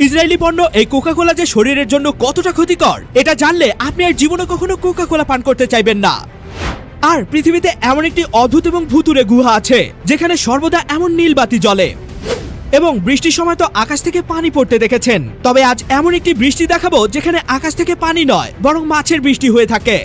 Israeli পণ্য এই Coca-Cola যে শরীরের জন্য কতটা ক্ষতিকর এটা জানলে আপনি আর জীবনে কখনো কোকা-কোলা পান করতে চাইবেন না। আর পৃথিবীতে এমন একটি অদ্ভুত এবং ভুতুড়ে গুহা আছে যেখানে সর্বদা এমন নীল বাতি জ্বলে এবং বৃষ্টির সময় তো আকাশ থেকে পানি পড়তে দেখেছেন। তবে আজ এমন একটি বৃষ্টি দেখাবো যেখানে আকাশ থেকে পানি নয় বরং মাছের বৃষ্টি হয়ে থাকে।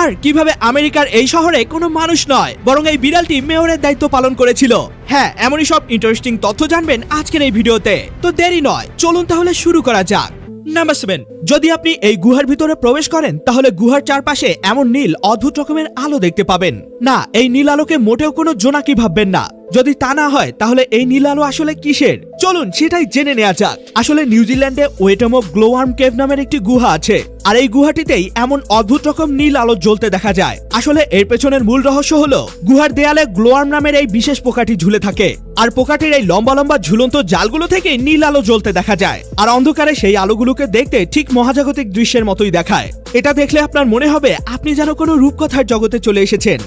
আর কিভাবে আমেরিকার এই শহরে কোনো মানুষ নয় বরং এই বিড়ালটি মেয়রের দায়িত্ব পালন করেছিল। হ্যাঁ, এমনই সব ইন্টারেস্টিং তথ্য জানবেন আজকের এই ভিডিওতে। তো দেরি নয়, চলুন তাহলে শুরু করা যাক। নাম্বার 7, যদি আপনি এই গুহার ভিতরে প্রবেশ করেন তাহলে গুহার চারপাশে এমন নীল অদ্ভুত রকমের আলো দেখতে পাবেন। না, এই নীল আলোকে মোটেও কোনো জোনাকি ভাববেন না। যদি তা না হয় তাহলে এই নীল আলো আসলে কিসের, চলুন সেটাই জেনে নেওয়া যাক। আসলে নিউজিল্যান্ডে ওয়েটমো গ্লোওয়ার্ম কেভ নামের একটি গুহা আছে, আর এই গুহাটিতেই এমন অদ্ভুত রকম নীল আলো জ্বলতে দেখা যায়। আসলে এর পেছনের মূল রহস্য হলো গুহার দেয়ালে গ্লোওয়ার্ম নামের এই বিশেষ পোকাটি ঝুলে থাকে, আর পোকাটির এই লম্বা লম্বা ঝুলন্ত জালগুলো থেকে নীল আলো জ্বলতে দেখা যায়। আর অন্ধকারে সেই আলোগুলোকে দেখতে ঠিক মহাজাগতিক দৃশ্যের মতোই দেখায়। এটা দেখলে আপনার মনে হবে আপনি যেন কোনো রূপকথার জগতে চলে এসেছেন।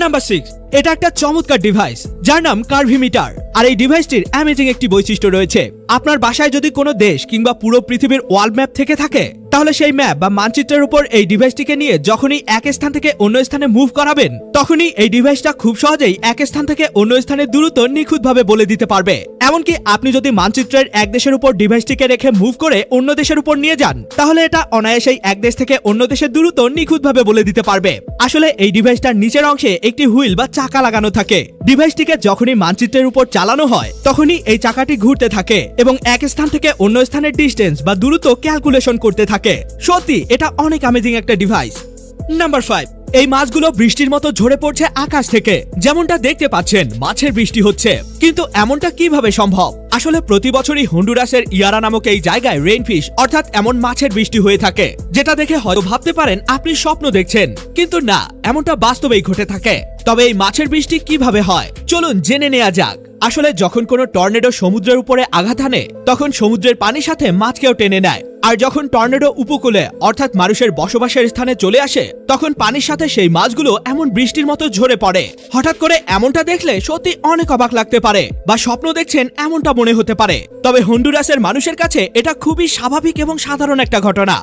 নাম্বার 6, এটা একটা চমৎকার ডিভাইস যার নাম কার্ভিমিটার। আর এই ডিভাইসটির অ্যামেজিং একটি বৈশিষ্ট্য রয়েছে। আপনার বাসায় যদি কোনো দেশ কিংবা পুরো পৃথিবীর ওয়ার্ল্ড ম্যাপ থেকে থাকে তাহলে সেই ম্যাপ বা মানচিত্রের উপর এই ডিভাইসটিকে নিয়ে যখনই এক স্থান থেকে অন্য স্থানে মুভ করাবেন তখনই এই ডিভাইসটা খুব সহজেই এক স্থান থেকে অন্য স্থানের দূরত্ব নিখুঁতভাবে বলে দিতে পারবে। এমনকি আপনি যদি মানচিত্রের এক দেশের উপর ডিভাইসটিকে রেখে মুভ করে অন্য দেশের উপর নিয়ে যান তাহলে এটা অনায়াসেই এক দেশ থেকে অন্য দেশের দূরত্ব নিখুঁতভাবে বলে দিতে পারবে। আসলে এই ডিভাইসটার নিচের অংশে একটি হুইল বা চাকা লাগানো থাকে। ডিভাইসটিকে যখনই মানচিত্রের উপর চালানো হয় তখনই এই চাকাটি ঘুরতে থাকে এবং এক স্থান থেকে অন্য স্থানের ডিস্টেন্স বা দূরত্ব ক্যালকুলেশন করতে থাকে। সত্যি এটা অনেক অ্যামেজিং একটা ডিভাইস। নাম্বার 5, এই মাছগুলো বৃষ্টির মতো ঝরে পড়ছে আকাশ থেকে। যেমনটা দেখতে পাচ্ছেন মাছের বৃষ্টি হচ্ছে, কিন্তু এমনটা কিভাবে সম্ভব? আসলে প্রতি বছরই হন্ডুরাসের ইয়ারা নামক এই জায়গায় রেইনফিশ অর্থাৎ এমন মাছের বৃষ্টি হয়ে থাকে যেটা দেখে হয়তো ভাবতে পারেন আপনি স্বপ্ন দেখছেন, কিন্তু না, এমনটা বাস্তবেই ঘটে থাকে। তবে এই মাছের বৃষ্টি কিভাবে হয় চলুন জেনে নেওয়া যাক। আসলে যখন কোনো টর্নেডো সমুদ্রের উপরে আঘাত হানে তখন সমুদ্রের পানির সাথে মাছকেও টেনে নেয়, আর যখন টর্নেডো উপকূলে অর্থাৎ মানুষের বসবাসের স্থানে চলে আসে তখন পানির সাথে সেই মাছগুলো এমন বৃষ্টির মতো ঝরে পড়ে। হঠাৎ করে এমনটা দেখলে সত্যি অনেক অবাক লাগতে পারে বা স্বপ্ন দেখছেন এমনটা মনে হতে পারে। তবে হন্ডুরাসের মানুষের কাছে এটা খুবই স্বাভাবিক এবং সাধারণ একটা ঘটনা।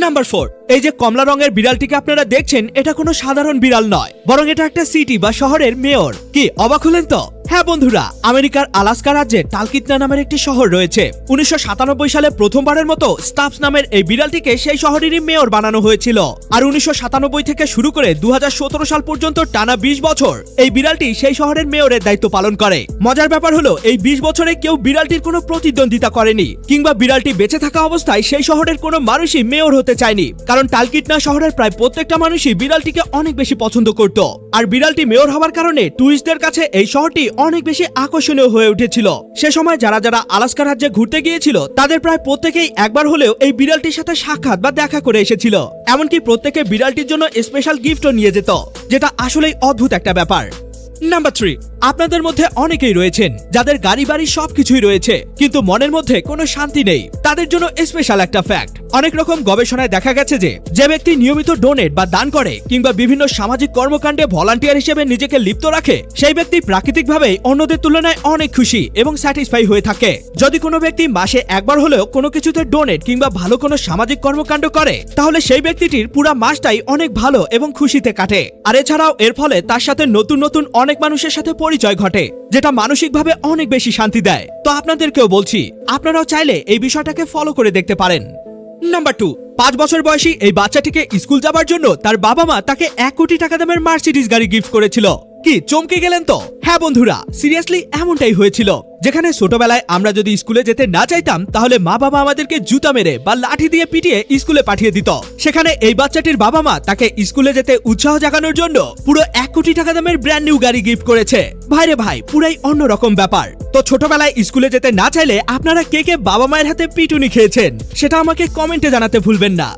নাম্বার 4, এই যে কমলা রঙের বিড়ালটিকে আপনারা দেখছেন এটা কোনো সাধারণ বিড়াল নয় বরং এটা একটা সিটি বা শহরের মেয়র। কি অবাক হলেন তো? হ্যাঁ বন্ধুরা, আমেরিকার আলাস্কা রাজ্যে টালকিটনা নামের একটি শহর রয়েছে। 1997 সালে প্রথমবারের মতো স্টাফস নামের এই বিড়ালটিকে সেই শহরেরই মেয়র বানানো হয়েছিল। আর 1997 থেকে শুরু করে 2017 সাল পর্যন্ত টানা 20 বছর এই বিড়ালটি সেই শহরের মেয়রের দায়িত্ব পালন করে। মজার ব্যাপার হলো এই 20 বছরে কেউ বিড়ালটির কোনো প্রতিদ্বন্দ্বিতা করেনি কিংবা বিড়ালটি বেঁচে থাকা অবস্থায় সেই শহরের কোনো মানুষই মেয়র হতে চায়নি, কারণ টালকিটনা শহরের প্রায় প্রত্যেকটা মানুষই বিড়ালটিকে অনেক বেশি পছন্দ করত। আর বিড়ালটি মেয়র হওয়ার কারণে টুরিস্টদের কাছে এই শহরটি অনেক বেশি আকর্ষণীয় হয়ে উঠেছিল। সে সময় যারা যারা আলাস্কা রাজ্যে ঘুরতে গিয়েছিল তাদের প্রায় প্রত্যেকেই একবার হলেও এই বিড়ালটির সাথে সাক্ষাৎ বা দেখা করে এসেছিল। এমনকি প্রত্যেকে বিড়ালটির জন্য স্পেশাল গিফটও নিয়ে যেত, যেটা আসলেই অদ্ভুত একটা ব্যাপার। নাম্বার 3, আপনাদের মধ্যে অনেকেই রয়েছেন যাদের গাড়ি বাড়ি সবকিছুই রয়েছে কিন্তু মনের মধ্যে কোনো শান্তি নেই। তাদের জন্য স্পেশাল একটা ফ্যাক্ট। অনেক রকম গবেষণায় দেখা গেছে যে ব্যক্তি নিয়মিত ডোনেট বা দান করে কিংবা বিভিন্ন সামাজিক কর্মকাণ্ডে ভলান্টিয়ার হিসেবে নিজেকে লিপ্ত রাখে সেই ব্যক্তি প্রাকৃতিকভাবেই অন্যদের তুলনায় অনেক খুশি এবং স্যাটিসফাই হয়ে থাকে। যদি কোনো ব্যক্তি মাসে একবার হলেও কোনো কিছুতে ডোনেট কিংবা ভালো কোনো সামাজিক কর্মকাণ্ড করে তাহলে সেই ব্যক্তিটির পুরো মাসটাই অনেক ভালো এবং খুশিতে কাটে। আর এছাড়াও এর ফলে তার সাথে নতুন নতুন অনেক মানুষের সাথে পরিচয় ঘটে যেটা মানসিকভাবে অনেক বেশি শান্তি দেয়। তো আপনাদেরকেও বলছি আপনারাও চাইলে এই বিষয়টাকে ফলো করে দেখতে পারেন। নাম্বার 2, 5 বছর বয়সী এই বাচ্চাটিকে স্কুল যাবার জন্য তার বাবা মা তাকে 1 কোটি টাকা দামের মার্সিডিজ গাড়ি গিফট করেছিল। কি চমকে গেলেন তো? হ্যাঁ বন্ধুরা, সিরিয়াসলি এমনটাই হয়েছিল। যেখানে ছোটবেলায় আমরা যদি স্কুলে যেতে না চাইতাম তাহলে মা বাবা আমাদেরকে জুতা মেরে বা লাঠি দিয়ে পিটিয়ে স্কুলে পাঠিয়ে দিত, সেখানে এই বাচ্চাটির বাবা মা তাকে স্কুলে যেতে উৎসাহ জাগানোর জন্য পুরো 1 কোটি টাকা দামের ব্র্যান্ড নিউ গাড়ি গিফট করেছে। ভাইরে ভাই, পুরাই অন্যরকম ব্যাপার। তো ছোটবেলায় স্কুলে যেতে না চাইলে আপনারা কে কে বাবা মায়ের হাতে পিটুনি খেয়েছেন সেটা আমাকে কমেন্টে জানাতে ভুলবেন না।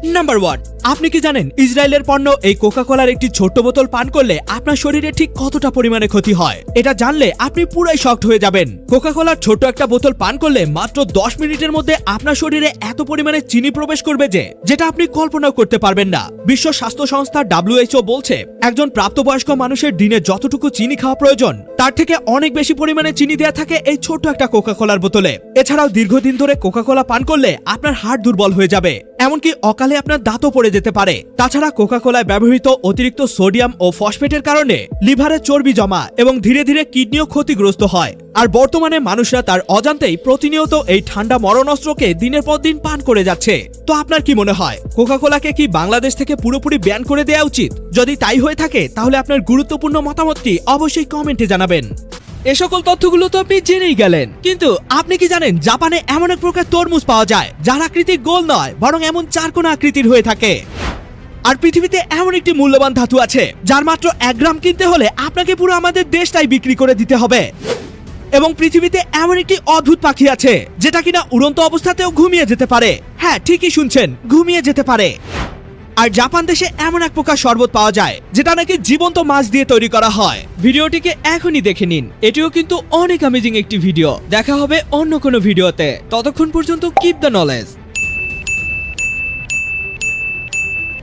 নাম্বার 1, আপনি কি জানেন ইসরায়েলের পণ্য এই কোকা কোলার একটি ছোট্ট বোতল পান করলে আপনার শরীরে ঠিক কতটা পরিমাণে ক্ষতি হয়? এটা জানলে আপনি পুরাই শকড হয়ে যাবেন। কোকা কোলার ছোট্ট একটা বোতল পান করলে মাত্র 10 মিনিটের মধ্যে আপনার শরীরে এত পরিমাণে চিনি প্রবেশ করবে যেটা আপনি কল্পনাও করতে পারবেন না। বিশ্ব স্বাস্থ্য সংস্থা WHO বলছে একজন প্রাপ্তবয়স্ক মানুষের দিনে যতটুকু চিনি খাওয়া প্রয়োজন তার থেকে অনেক বেশি পরিমাণে চিনি দেয়া থাকে এই ছোট্ট একটা কোকা কোলার বোতলে। এছাড়াও দীর্ঘদিন ধরে কোকা কোলা পান করলে আপনার হার্ট দুর্বল হয়ে যাবে, এমনকি অকালে আপনার দাঁতও পড়ে যেতে পারে। তাছাড়া কোকা কোলায় ব্যবহৃত অতিরিক্ত সোডিয়াম ও ফসফেটের কারণে লিভারে চর্বি জমা এবং ধীরে ধীরে কিডনিও ক্ষতিগ্রস্ত হয়। আর বর্তমানে মানুষরা তার অজান্তেই প্রতিনিয়ত এই ঠান্ডা মরণাস্ত্রকে দিনের পর দিন পান করে যাচ্ছে। তো আপনার কি মনে হয় কোকা কোলাকে কি বাংলাদেশ থেকে পুরোপুরি ব্যান করে দেওয়া উচিত? যদি তাই হয়ে থাকে তাহলে আপনার গুরুত্বপূর্ণ মতামতটি অবশ্যই কমেন্টে জানাবেন। এ সকল তথ্যগুলো তো আপনি জেনেই গেলেন, কিন্তু আপনি কি জানেন জাপানে এমন এক প্রকার তরমুজ পাওয়া যায় যার আকৃতি গোল নয় বরং এমন চারকোনা আকৃতির হয়ে থাকে। আর পৃথিবীতে এমন একটি মূল্যবান ধাতু আছে যার মাত্র 1 গ্রাম কিনতে হলে আপনাকে পুরো আমাদের দেশটাই বিক্রি করে দিতে হবে। এবং পৃথিবীতে এমন একটি অদ্ভুত পাখি আছে যেটা কিনা উড়ন্ত অবস্থাতেও ঘুমিয়ে যেতে পারে। হ্যাঁ, ঠিকই শুনছেন, ঘুমিয়ে যেতে পারে। আর জাপান দেশে এমন এক প্রকার শরবত পাওয়া যায় যেটা নাকি জীবন্ত মাছ দিয়ে তৈরি করা হয়। ভিডিওটিকে এখনই দেখে নিন, এটিও কিন্তু অনেক অ্যামেজিং একটি ভিডিও। দেখা হবে অন্য কোনো ভিডিওতে, ততক্ষণ পর্যন্ত কিপ দ্য নলেজ।